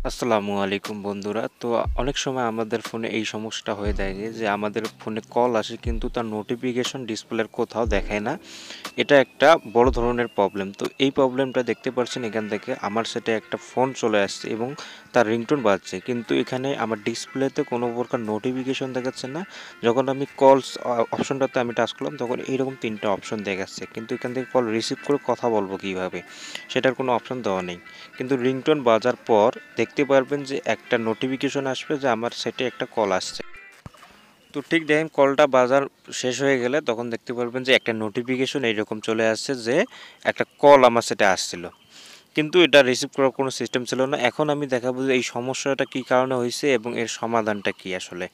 আসসালামু আলাইকুম বন্ধুরা। তো অনেক সময় আমাদের ফোনে এই সমস্যাটা হয়ে থাকে যে আমাদের ফোনে কল আসে কিন্তু তার নোটিফিকেশন ডিসপ্লের কোথাও দেখায় না। এটা একটা বড় ধরনের প্রবলেম। তো এই প্রবলেমটা দেখতে পাচ্ছেন এখান থেকে আমার সেটে একটা ফোন চলে আসছে এবং তার রিংটোন বাজছে। কিন্তু এখানে আমার ডিসপ্লেতে কোনো প্রকার নোটিফিকেশন দেখাচ্ছে না। যখন আমি কলস অপশনটাতে আমি টাচ করলাম তখন এইরকম ৩টা অপশন দেখাচ্ছে। কিন্তু এখান থেকে কল রিসিভ করে কথা বলবো কিভাবে? সেটার কোনো অপশন দেওয়া নেই। কিন্তু রিংটোন বাজার পর দেখতে পারবেন যে একটা নোটিফিকেশন আসবে যে আমার সেটে একটা কল আসছে। তো ঠিক দেখেন কলটা বাজার শেষ হয়ে গেলে তখন দেখতে পারবেন যে একটা নোটিফিকেশন এইরকম চলে আসছে যে একটা কল আমার সেটে আসছিল। কিন্তু এটা রিসিভ করার কোনো সিস্টেম ছিল না। এখন আমি দেখাবো যে এই সমস্যাটা কী কারণে হয়েছে এবং এর সমাধানটা কী আসলে।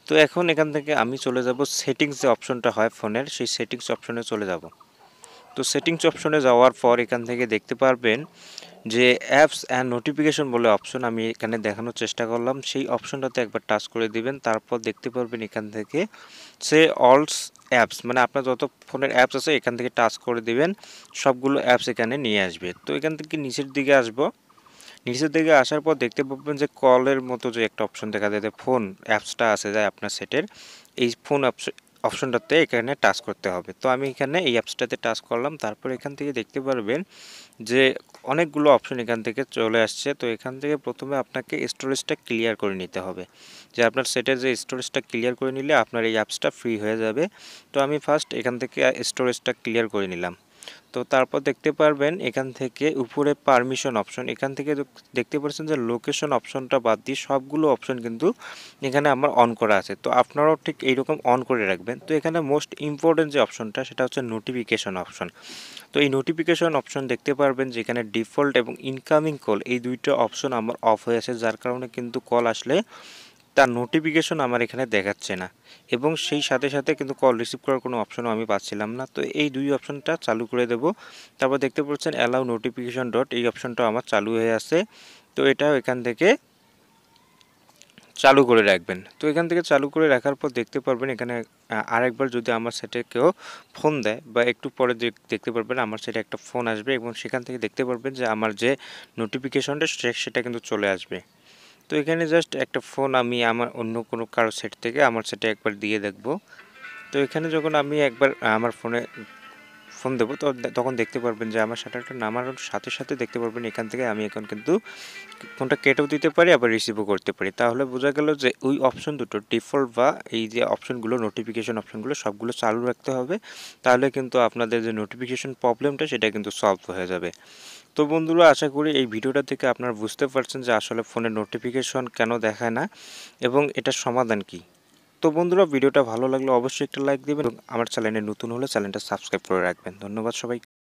তো এখন এখান থেকে আমি চলে যাব সেটিংস যে অপশনটা হয় ফোনের, সেই সেটিংস অপশনে চলে যাব। তো সেটিংস অপশনে যাওয়ার পর এখান থেকে দেখতে পারবেন যে অ্যাপস অ্যান্ড নোটিফিকেশন বলে অপশন আমি এখানে দেখানোর চেষ্টা করলাম, সেই অপশনটাতে একবার টাচ করে দিবেন। তারপর দেখতে পারবেন এখান থেকে সে অলস অ্যাপস, মানে আপনার যত ফোনের অ্যাপস আছে এখান থেকে টাচ করে দিবেন, সবগুলো অ্যাপস এখানে নিয়ে আসবে। তো এখান থেকে নিচের দিকে আসবো, নিচের দিকে আসার পর দেখতে পাবেন যে কলের মতো যে একটা অপশন দেখা যায় যে ফোন অ্যাপসটা আছে যায় আপনার সেটের, এই ফোন অপশনটাতে এখানে টাচ করতে হবে। তো আমি এখানে এই অ্যাপসটাতে টাচ করলাম। তারপর এখান থেকে দেখতে পারবেন যে অনেকগুলো অপশন এখান থেকে চলে আসছে। তো এখান থেকে প্রথমে আপনাকে স্টোরেজটা ক্লিয়ার করে নিতে হবে, যে আপনার সেটের যে স্টোরেজটা ক্লিয়ার করে নিলে আপনার এই অ্যাপসটা ফ্রি হয়ে যাবে। তো আমি ফার্স্ট এখান থেকে স্টোরেজটা ক্লিয়ার করে নিলাম। তো তারপর দেখতে পারবেন এখান থেকে উপরে পারমিশন অপশন, এখান থেকে দেখতে পাচ্ছেন যে লোকেশন অপশনটা বাদ দিয়ে সবগুলো অপশন কিন্তু এখানে আমার অন করা আছে। তো আপনারাও ঠিক এইরকম অন করে রাখবেন। তো এখানে মোস্ট ইম্পর্টেন্ট যে অপশনটা সেটা হচ্ছে নোটিফিকেশন অপশন। তো এই নোটিফিকেশন অপশন দেখতে পারবেন যেখানে ডিফল্ট এবং ইনকামিং কল এই দুইটা অপশন আমার অফ হয়ে আছে, যার কারণে কিন্তু কল আসলে তার নোটিফিকেশন আমার এখানে দেখাচ্ছে না এবং সেই সাথে সাথে কিন্তু কল রিসিভ করার কোনো অপশনও আমি পাচ্ছিলাম না। তো এই দুই অপশনটা চালু করে দেব। তারপর দেখতে পাচ্ছেন অ্যালাউ নোটিফিকেশন ডট, এই অপশনটা আমার চালু হয়ে আছে। তো এটাও এখান থেকে চালু করে রাখবেন। তো এখান থেকে চালু করে রাখার পর দেখতে পারবেন এখানে আরেকবার যদি আমার সেটে কেউ ফোন দেয় বা একটু পরে দেখতে পারবেন আমার সেটে একটা ফোন আসবে এবং সেখান থেকে দেখতে পারবেন যে আমার যে নোটিফিকেশনটা সেটা কিন্তু চলে আসবে। তো এখানে জাস্ট একটা ফোন আমি আমার অন্য কোনো কারো সেট থেকে আমার সেটে একবার দিয়ে দেখব। তো এখানে যখন আমি একবার আমার ফোনে ফোন দেবো তো তখন দেখতে পারবেন যে আমার শাটারটা নামার সাথে সাথে দেখতে পারবেন এখান থেকে আমি এখন কিন্তু ফোনটা কেটেও দিতে পারি আবার রিসিভও করতে পারি। তাহলে বোঝা গেল যে ওই অপশন দুটো ডিফল্ট বা এই যে অপশনগুলো নোটিফিকেশন অপশনগুলো সবগুলো চালু রাখতে হবে। তাহলে কিন্তু আপনাদের যে নোটিফিকেশন প্রবলেমটা সেটা কিন্তু সলভ হয়ে যাবে। তো বন্ধুরা, আশা করি এই ভিডিওটা থেকে আপনারা বুঝতে পারছেন যে আসলে ফোনের নোটিফিকেশন কেন দেখায় না এবং এটার সমাধান কী। তো বন্ধুরা, ভিডিওটা ভালো লাগলে অবশ্যই একটা লাইক দেবেন এবং আমার চ্যানেলে নতুন হলে চ্যানেলটা সাবস্ক্রাইব করে রাখবেন। ধন্যবাদ সবাইকে।